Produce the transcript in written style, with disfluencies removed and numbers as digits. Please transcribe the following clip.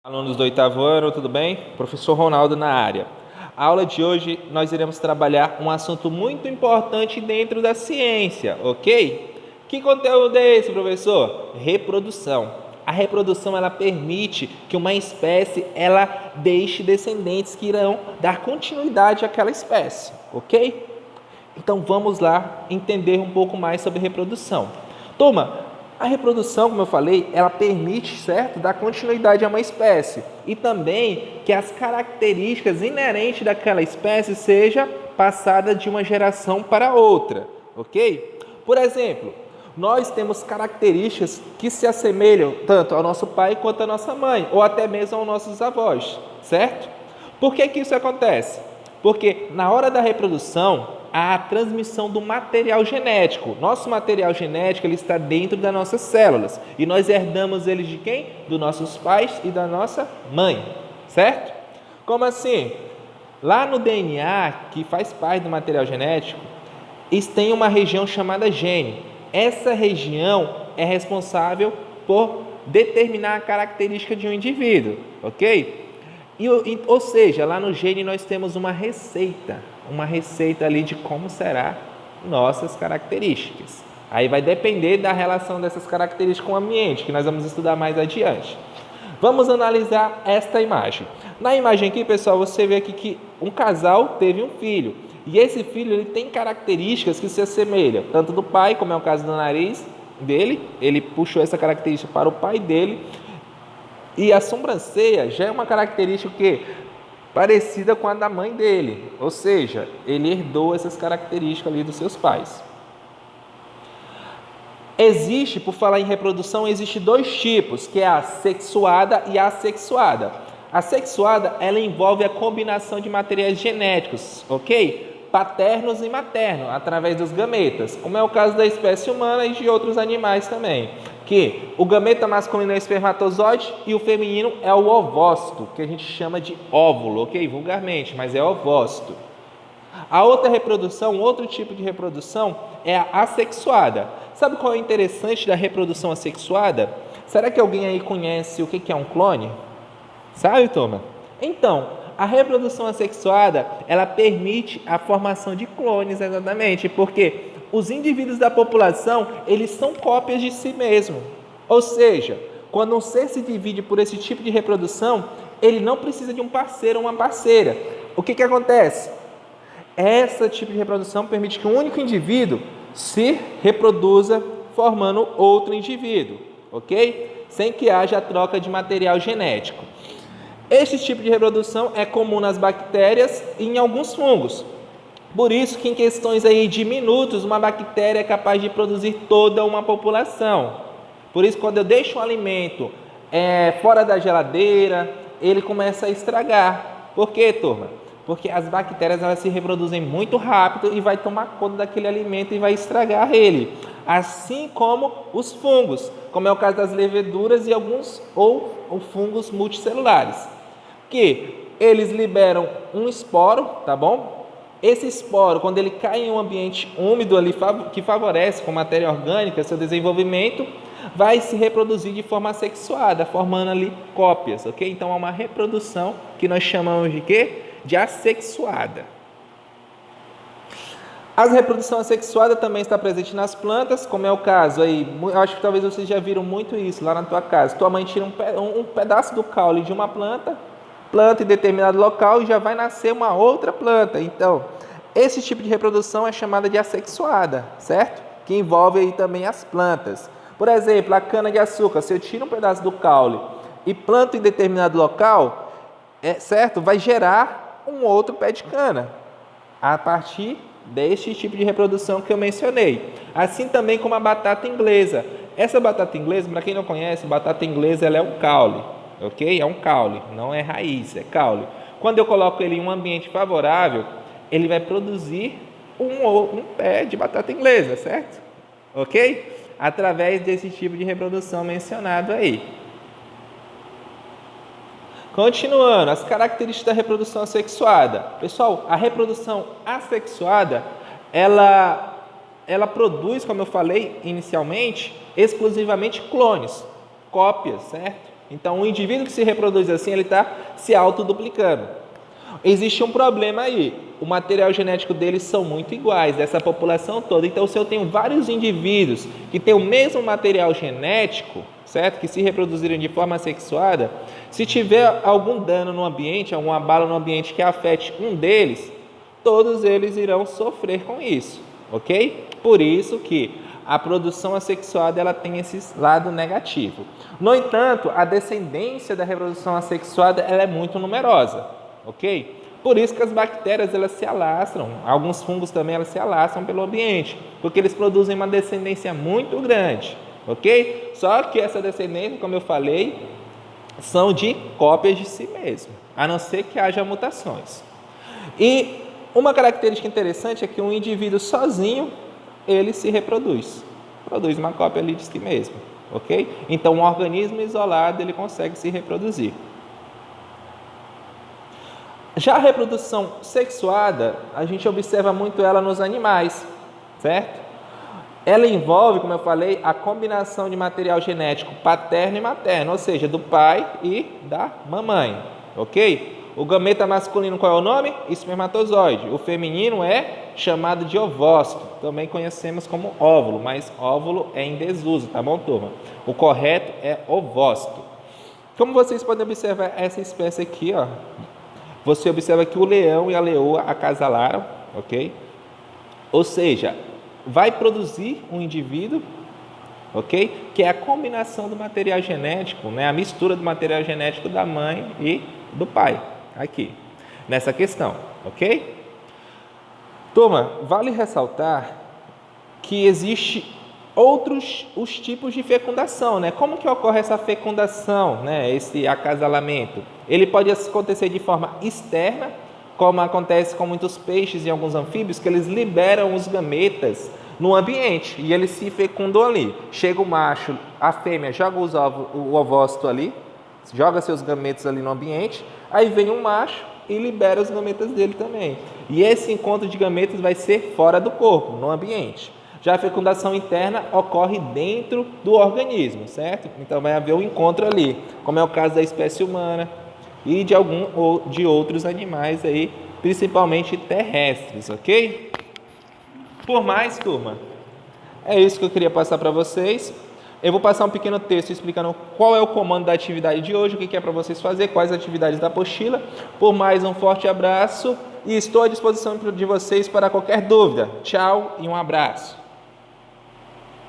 Alunos do oitavo ano, tudo bem? Professor Ronaldo na área. A aula de hoje nós iremos trabalhar um assunto muito importante dentro da ciência, ok? Que conteúdo é esse, professor? Reprodução. A reprodução ela permite que uma espécie ela deixe descendentes que irão dar continuidade àquela espécie, ok? Então vamos lá entender um pouco mais sobre reprodução. Turma, a reprodução, como eu falei, ela permite, certo, dar continuidade a uma espécie e também que as características inerentes daquela espécie seja passada de uma geração para outra, ok? Por exemplo, nós temos características que se assemelham tanto ao nosso pai quanto à nossa mãe, ou até mesmo aos nossos avós, certo? Por que isso acontece? Porque na hora da reprodução, há a transmissão do material genético. Nosso material genético ele está dentro das nossas células e nós herdamos ele de quem? Dos nossos pais e da nossa mãe, certo? Como assim? Lá no DNA, que faz parte do material genético, tem uma região chamada gene. Essa região é responsável por determinar a característica de um indivíduo, ok? Ou seja, lá no gene nós temos uma receita ali de como será nossas características. Aí vai depender da relação dessas características com o ambiente, que nós vamos estudar mais adiante. Vamos analisar esta imagem. Na imagem aqui, pessoal, você vê aqui que um casal teve um filho. E esse filho ele tem características que se assemelham, tanto do pai, como é o caso do nariz dele, ele puxou essa característica para o pai dele. E a sobrancelha já é uma característica que parecida com a da mãe dele, ou seja, ele herdou essas características ali dos seus pais. Por falar em reprodução, existe dois tipos, que é a sexuada e a assexuada. A sexuada, ela envolve a combinação de materiais genéticos, ok? Paternos e maternos, através dos gametas, como é o caso da espécie humana e de outros animais também. Que o gameta masculino é o espermatozoide e o feminino é o ovócito, que a gente chama de óvulo, ok? Vulgarmente, mas é ovócito. A outra reprodução, outro tipo de reprodução é a assexuada. Sabe qual é o interessante da reprodução assexuada? Será que alguém aí conhece o que é um clone? Sabe, turma? Então, a reprodução assexuada, ela permite a formação de clones, exatamente, porque os indivíduos da população, eles são cópias de si mesmo. Ou seja, quando um ser se divide por esse tipo de reprodução, ele não precisa de um parceiro ou uma parceira. O que acontece? Esse tipo de reprodução permite que um único indivíduo se reproduza formando outro indivíduo, ok? Sem que haja troca de material genético. Esse tipo de reprodução é comum nas bactérias e em alguns fungos. Por isso que em questões aí de minutos, uma bactéria é capaz de produzir toda uma população. Por isso, quando eu deixo um alimento fora da geladeira, ele começa a estragar. Por quê, turma? Porque as bactérias elas se reproduzem muito rápido e vai tomar conta daquele alimento e vai estragar ele. Assim como os fungos, como é o caso das leveduras e alguns ou fungos multicelulares, que eles liberam um esporo, tá bom? Esse esporo, quando ele cai em um ambiente úmido ali, que favorece com matéria orgânica seu desenvolvimento, vai se reproduzir de forma assexuada, formando ali cópias, ok? Então, é uma reprodução que nós chamamos de quê? De assexuada. A reprodução assexuada também está presente nas plantas, como é o caso aí, eu acho que talvez vocês já viram muito isso lá na tua casa. Tua mãe tira um pedaço do caule de uma planta em determinado local e já vai nascer uma outra planta. Então, esse tipo de reprodução é chamada de assexuada, certo? Que envolve aí também as plantas. Por exemplo, a cana-de-açúcar, se eu tiro um pedaço do caule e planto em determinado local, certo? Vai gerar um outro pé de cana, a partir deste tipo de reprodução que eu mencionei. Assim também como a batata inglesa. Essa batata inglesa, para quem não conhece, batata inglesa ela é um caule. Ok? É um caule, não é raiz, é caule. Quando eu coloco ele em um ambiente favorável, ele vai produzir um pé de batata inglesa, certo? Ok? Através desse tipo de reprodução mencionado aí. Continuando, as características da reprodução assexuada. Pessoal, a reprodução assexuada, ela produz, como eu falei inicialmente, exclusivamente clones, cópias, certo? Então, o indivíduo que se reproduz assim, ele está se autoduplicando. Existe um problema aí. O material genético deles são muito iguais, dessa população toda. Então, se eu tenho vários indivíduos que têm o mesmo material genético, certo? Que se reproduzirem de forma sexuada, se tiver algum dano no ambiente, alguma bala no ambiente que afete um deles, todos eles irão sofrer com isso, ok? Por isso que a produção assexuada ela tem esse lado negativo. No entanto, a descendência da reprodução assexuada ela é muito numerosa, ok? Por isso que as bactérias elas se alastram, alguns fungos também elas se alastram pelo ambiente, porque eles produzem uma descendência muito grande, ok? Só que essa descendência, como eu falei, são de cópias de si mesmo, a não ser que haja mutações. E uma característica interessante é que um indivíduo sozinho, ele se reproduz, produz uma cópia ali de si mesmo, ok? Então, um organismo isolado, ele consegue se reproduzir. Já a reprodução sexuada, a gente observa muito ela nos animais, certo? Ela envolve, como eu falei, a combinação de material genético paterno e materno, ou seja, do pai e da mamãe, ok? O gameta masculino, qual é o nome? Espermatozoide. O feminino é chamado de ovócito, também conhecemos como óvulo, mas óvulo é em desuso, tá bom, turma? O correto é ovócito. Como vocês podem observar essa espécie aqui, ó, você observa que o leão e a leoa acasalaram, ok? Ou seja, vai produzir um indivíduo, ok? Que é a combinação do material genético, né? A mistura do material genético da mãe e do pai, aqui, nessa questão, ok? Turma, vale ressaltar que existe os tipos de fecundação, né? Como que ocorre essa fecundação, né? Esse acasalamento? Ele pode acontecer de forma externa, como acontece com muitos peixes e alguns anfíbios, que eles liberam os gametas no ambiente e eles se fecundam ali. Chega o macho, a fêmea joga o ovócito ali, joga seus gametas ali no ambiente, aí vem um macho e libera os gametas dele também. E esse encontro de gametas vai ser fora do corpo, no ambiente. Já a fecundação interna ocorre dentro do organismo, certo? Então vai haver um encontro ali, como é o caso da espécie humana e de algum ou de outros animais aí, principalmente terrestres, ok? Por mais, turma, é isso que eu queria passar para vocês. Eu vou passar um pequeno texto explicando qual é o comando da atividade de hoje, o que é para vocês fazer, quais atividades da apostila. Por mais, um forte abraço e estou à disposição de vocês para qualquer dúvida. Tchau e um abraço.